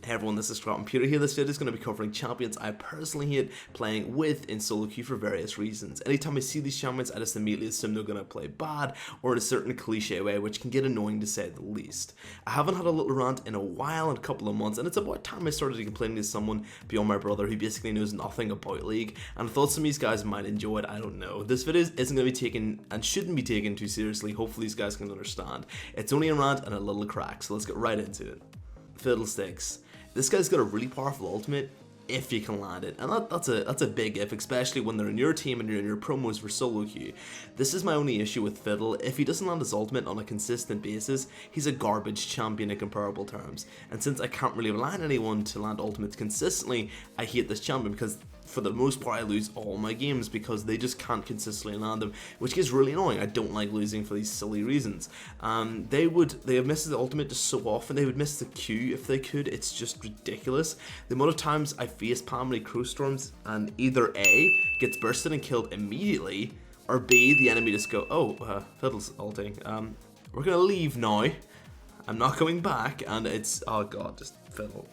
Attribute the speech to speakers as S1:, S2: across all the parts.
S1: Hey everyone, this is ScrapComputer here. This video is going to be covering champions I personally hate playing with in solo queue for various reasons. Anytime I see these champions, I just immediately assume they're going to play bad or in a certain cliche way, which can get annoying to say the least. I haven't had a little rant in a while, in a couple of months, and it's about time I started complaining to someone beyond my brother who basically knows nothing about League, and I thought some of these guys might enjoy it. I don't know. This video isn't going to be taken and shouldn't be taken too seriously. Hopefully these guys can understand. It's only a rant and a little crack, so let's get right into it. Fiddlesticks. This guy's got a really powerful ultimate if you can land it, and that's a big if, especially when they're in your team and you're in your promos for solo queue. This is my only issue with Fiddle. If he doesn't land his ultimate on a consistent basis, he's a garbage champion in comparable terms, and since I can't really rely on anyone to land ultimates consistently, I hate this champion because for the most part I lose all my games because they just can't consistently land them, which gets really annoying. I don't like losing for these silly reasons. They have missed the ultimate just so often. They would miss the Q if they could. It's just ridiculous. The amount of times I face palm crow storms and either A, gets bursted and killed immediately, or B, the enemy just go, oh, Fiddle's ulting. We're gonna leave now. I'm not coming back, and it's, oh god, just Fiddle.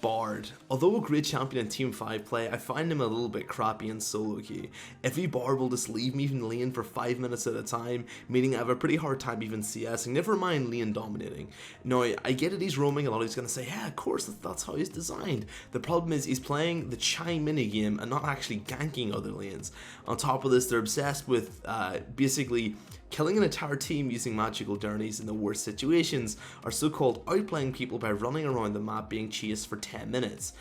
S1: Bard. Although a great champion in Team 5 play, I find him a little bit crappy in solo queue. Every Bard will just leave me in lane for 5 minutes at a time, meaning I have a pretty hard time even CSing, never mind lane dominating. Now, I get it, he's roaming a lot, he's going to say, yeah, of course, that's how he's designed. The problem is he's playing the Chai minigame and not actually ganking other lanes. On top of this, they're obsessed with basically killing an entire team using magical journeys in the worst situations, or so-called outplaying people by running around the map being chased for 10 minutes.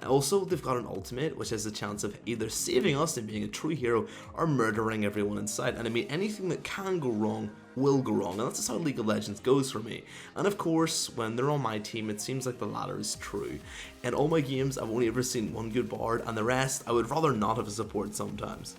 S1: Also, they've got an ultimate, which has the chance of either saving us and being a true hero, or murdering everyone in sight. And I mean, anything that can go wrong will go wrong, and that's just how League of Legends goes for me. And of course, when they're on my team, it seems like the latter is true. In all my games, I've only ever seen one good Bard, and the rest, I would rather not have a support sometimes.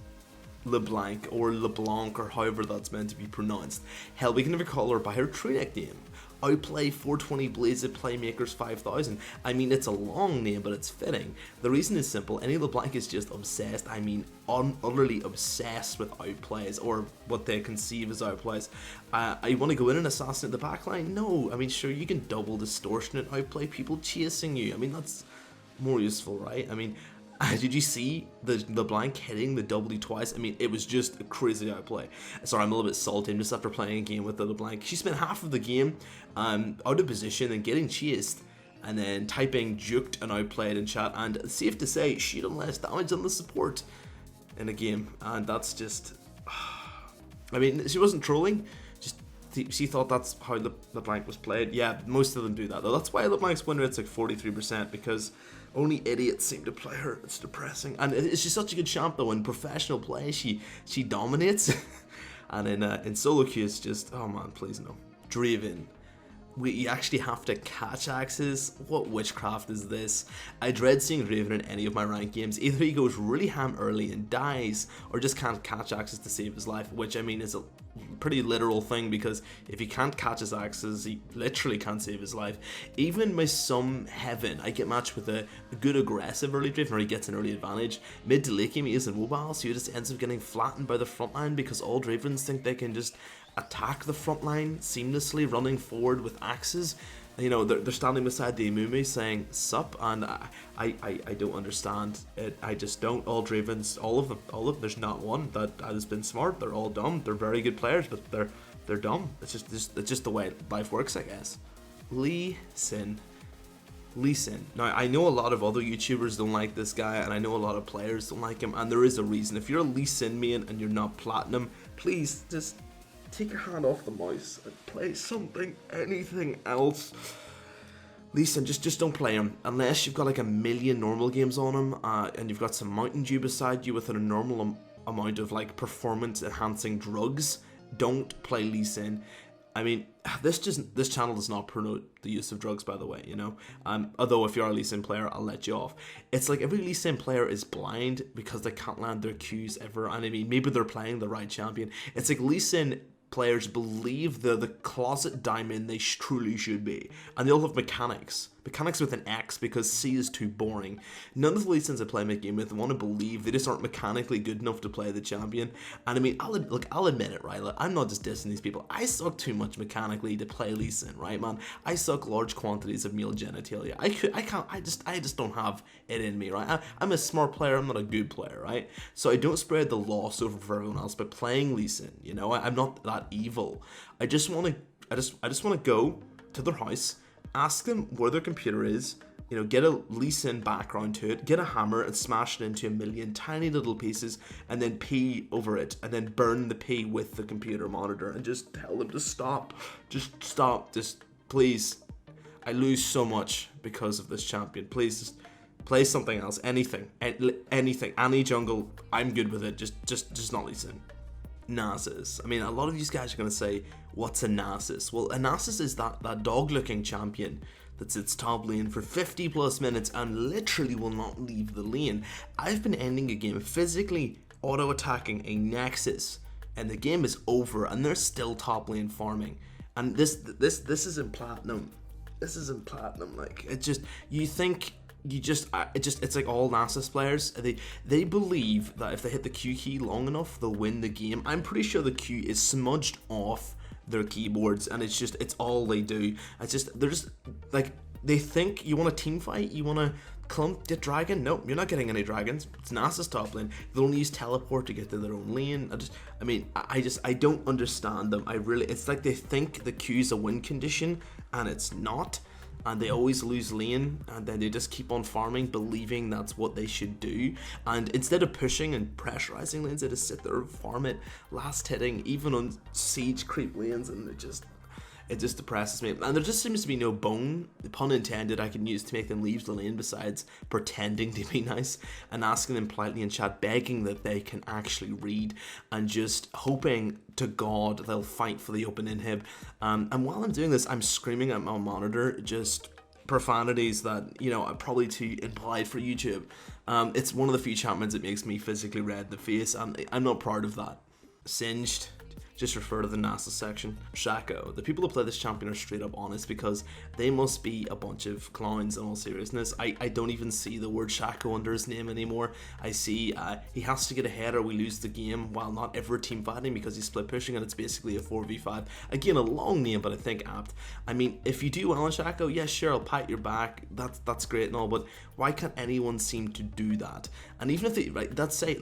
S1: LeBlanc or LeBlanc or however that's meant to be pronounced. Hell, we can never call her by her true nickname. Outplay 420 Blazed Playmakers 5000. I mean, it's a long name, but it's fitting. The reason is simple. Any LeBlanc is just obsessed. I mean, utterly obsessed with outplays, or what they conceive as outplays. I want to go in and assassinate the backline? No. I mean, sure, you can double distortion and outplay people chasing you. I mean, that's more useful, right? I mean, did you see the LeBlanc hitting the W twice? I mean, it was just a crazy outplay. Sorry, I'm a little bit salty. I'm just after playing a game with the LeBlanc. She spent half of the game out of position and getting chased, and then typing juked and outplayed in chat. And safe to say, she done less damage than the support in a game. And that's just, I mean, she wasn't trolling. She thought that's how LeBlanc was played. Yeah, most of them do that though. That's why LeBlanc's win rate's like 43%, because only idiots seem to play her. It's depressing. And it's just such a good champ though. In professional play, she dominates. And in solo queue, it's just, oh man, please no. Draven. You actually have to catch axes. What witchcraft is this? I dread seeing Draven in any of my ranked games. Either he goes really ham early and dies, or just can't catch axes to save his life, which I mean is a pretty literal thing, because if he can't catch his axes, he literally can't save his life. Even my some Heaven, I get matched with a good aggressive early Draven, or he gets an early advantage. Mid to late game he isn't mobile, so he just ends up getting flattened by the front line because all Dravens think they can just attack the front line seamlessly, running forward with axes. You know, they're standing beside the Amumi saying sup, and I don't understand it. I just don't. All Dravens, all of there's not one that has been smart. They're all dumb. They're very good players, but they're dumb. It's just the way life works, I guess. Lee Sin. Now, I know a lot of other YouTubers don't like this guy, and I know a lot of players don't like him, and there is a reason. If you're a Lee Sin main and you're not platinum, please just take your hand off the mouse and play something, anything else. Listen, just don't play him unless you've got like a million normal games on him, and you've got some Mountain Dew beside you with a normal amount of like performance enhancing drugs. Don't play Lee Sin. I mean, this channel does not promote the use of drugs, by the way, you know. Although if you're a Lee Sin player, I'll let you off. It's like every Lee Sin player is blind because they can't land their Qs ever. And I mean, maybe they're playing the right champion. It's like Lee Sin players believe they're the closet diamond they truly should be, and they'll have mechanics mechanics with an X because C is too boring. None of the Lee Sins I play my game with want to believe they just aren't mechanically good enough to play the champion. And I mean, I'll admit it, right? Like, I'm not just dissing these people. I suck too much mechanically to play Lee Sin, right, man? I suck large quantities of male genitalia. I just don't have it in me, right? I'm a smart player. I'm not a good player, right? So I don't spread the loss over for everyone else by playing Lee Sin. You know, I'm not that evil. I just want to go to their house, ask them where their computer is, you know, get a Lee Sin background to it, get a hammer and smash it into a million tiny little pieces, and then pee over it, and then burn the pee with the computer monitor, and just tell them to stop. Just stop. Just please. I lose so much because of this champion. Please just play something else. Anything. Anything. Any jungle. I'm good with it. Just not Lee Sin. Nasus. I mean, a lot of you guys are going to say, what's a Nasus? Well, a Nasus is that dog-looking champion that sits top lane for 50 plus minutes and literally will not leave the lane. I've been ending a game physically auto-attacking a Nexus, and the game is over, and they're still top lane farming. And this is in platinum. This is in platinum. Like, it just, you think... it's like all Nasus players. They believe that if they hit the Q key long enough, they'll win the game. I'm pretty sure the Q is smudged off their keyboards, and it's all they do. They're just like, they think you want a team fight, you want to clump, get dragon. Nope, you're not getting any dragons. It's Nasus top lane. They'll only use teleport to get to their own lane. I don't understand them. It's like they think the Q's a win condition, and it's not. And they always lose lane, and then they just keep on farming, believing that's what they should do. And instead of pushing and pressurizing lanes, they just sit there and farm it, last hitting, even on siege creep lanes, and it just depresses me. And there just seems to be no bone, pun intended, I can use to make them leave the lane besides pretending to be nice and asking them politely in chat, begging that they can actually read, and just hoping to God they'll fight for the open inhib. And while I'm doing this, I'm screaming at my monitor just profanities that, you know, are probably too impolite for YouTube. It's one of the few champions that makes me physically red in the face, and I'm not proud of that. Singed. Just refer to the Nasus section. Shaco. The people who play this champion are straight up honest, because they must be a bunch of clowns in all seriousness. I don't even see the word Shaco under his name anymore. I see he has to get ahead or we lose the game, while not ever team fighting because he's split pushing, and it's basically a 4v5. Again, a long name, but I think apt. I mean, if you do well on Shaco, yeah, sure, I'll pat your back. That's great and all, but why can't anyone seem to do that? And even if they, right, let's say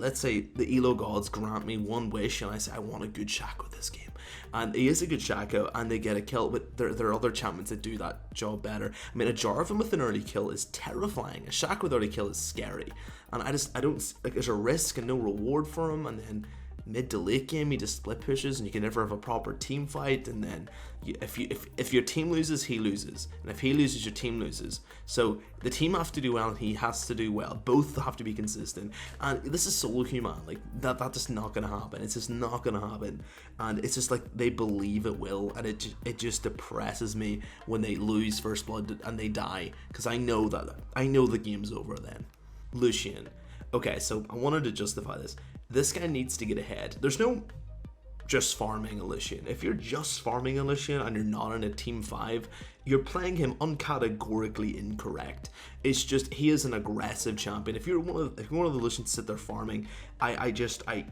S1: the Elo gods grant me one wish and I say I want a good Shaco this game, and he is a good Shaco and they get a kill, but there are other champions that do that job better. I mean, a Jarvan with an early kill is terrifying. A Shaco with early kill is scary, and I don't like, there's a risk and no reward for him, and then mid to late game he just split pushes and you can never have a proper team fight, and then if your team loses, he loses, and if he loses, your team loses. So the team have to do well and he has to do well. Both have to be consistent, and this is Soloq, man. Like that's just not gonna happen. It's just not gonna happen, and it's just like they believe it will, and it just depresses me when they lose first blood and they die, because I know the game's over then. Lucian. Okay, so I wanted to justify this. This guy needs to get ahead. There's no just farming a Lucian. If you're just farming a Lucian and you're not in a team 5, you're playing him uncategorically incorrect. It's just, he is an aggressive champion. If you're one of the Lucians sit there farming, I just play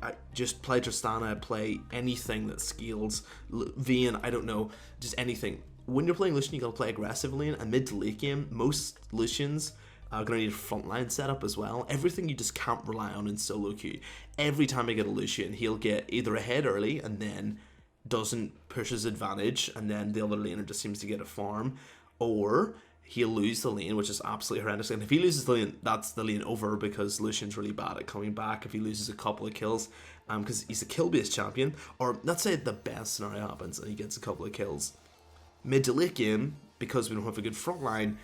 S1: Tristana, play anything that scales, Vayne, I don't know, just anything. When you're playing Lucian, you gotta play aggressively, and mid to late game, most Lucians are going to need a frontline setup as well. Everything you just can't rely on in solo queue. Every time I get a Lucian, he'll get either ahead early and then doesn't push his advantage, and then the other laner just seems to get a farm, or he'll lose the lane, which is absolutely horrendous. And if he loses the lane, that's the lane over, because Lucian's really bad at coming back if he loses a couple of kills, because he's a kill-based champion. Or let's say the best scenario happens and he gets a couple of kills. Mid to late game, because we don't have a good front line,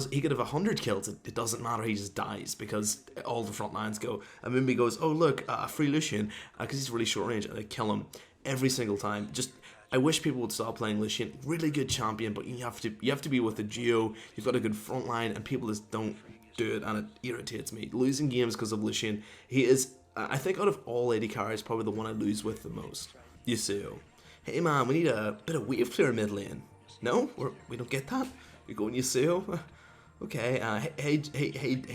S1: he could have 100 kills, it doesn't matter, he just dies, because all the front lines go, and Mimby goes, oh look, a free Lucian, because he's really short range, and they kill him every single time. Just, I wish people would stop playing Lucian. Really good champion, but you have to be with the duo, you've got a good front line, and people just don't do it, and it irritates me. Losing games because of Lucian, he is, I think out of all AD carries, probably the one I lose with the most. Yasuo. Hey man, we need a bit of wave clear mid lane. No? We don't get that? You're going Yasuo? Okay, hey,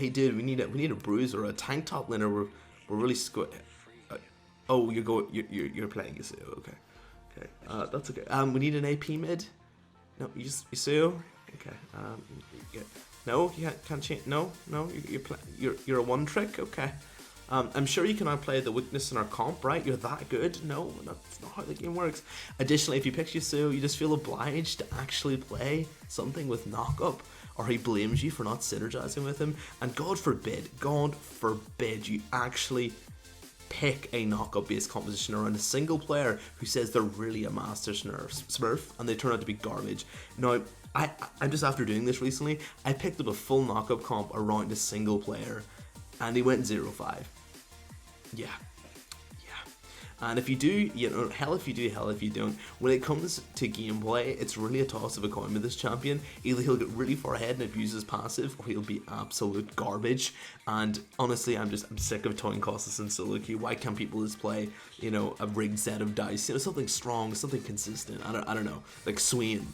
S1: dude, we need a bruise or a tank top laner. We're really oh, you're playing Yasuo. Okay, okay, that's okay. We need an AP mid. No, Yasuo. Okay. Yeah. No, you can't change. No, you're a one trick. Okay. I'm sure you can outplay the weakness in our comp, right? You're that good? No, that's not how the game works. Additionally, if you pick Yasuo, you just feel obliged to actually play something with knockup, or he blames you for not synergizing with him. And God forbid you actually pick a knockup based composition around a single player who says they're really a master smurf and they turn out to be garbage. Now, I'm just after doing this recently, I picked up a full knockup comp around a single player and he went 0-5. Yeah. And if you do, hell if you do, hell if you don't. When it comes to gameplay, it's really a toss of a coin with this champion. Either he'll get really far ahead and abuse his passive, or he'll be absolute garbage. And honestly, I'm sick of toying Colossus and Soloq. Why can't people just play, a rigged set of dice? Something strong, something consistent. I don't know, like Swain.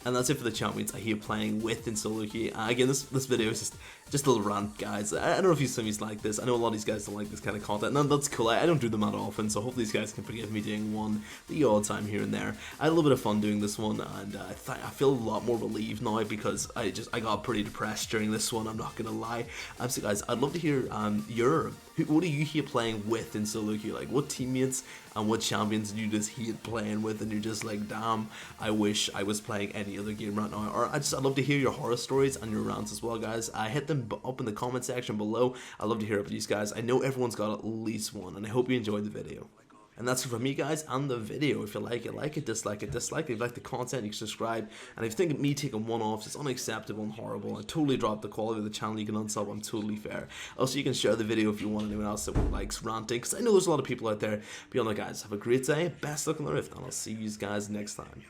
S1: And that's it for the champions I hate playing with in Soloq. Again, this video is just a little rant, guys. I don't know if some of you like this. I know a lot of these guys don't like this kind of content, and that's cool. I don't do them that often, so hopefully these guys can forgive me doing one the odd time here and there. I had a little bit of fun doing this one, and I feel a lot more relieved now because I got pretty depressed during this one. I'm not gonna lie. So guys, I'd love to hear what do you hate playing with in Soloq? Like, what teammates and what champions do you just hate playing with, and you're just like, damn, I wish I was playing any other game right now. Or I'd love to hear your horror stories and your rants as well, guys. Hit them up in the comment section below. I'd love to hear about these guys. I know everyone's got at least one, and I hope you enjoyed the video. And that's it from me, guys, and the video. If you like it, dislike it. If you like the content, you can subscribe. And if you think me taking one off is unacceptable and horrible, and totally dropped the quality of the channel, you can unsub. I'm totally fair. Also, you can share the video if you want anyone else that likes ranting, because I know there's a lot of people out there. Beyond that, guys, have a great day. Best luck on the rift, and I'll see you guys next time.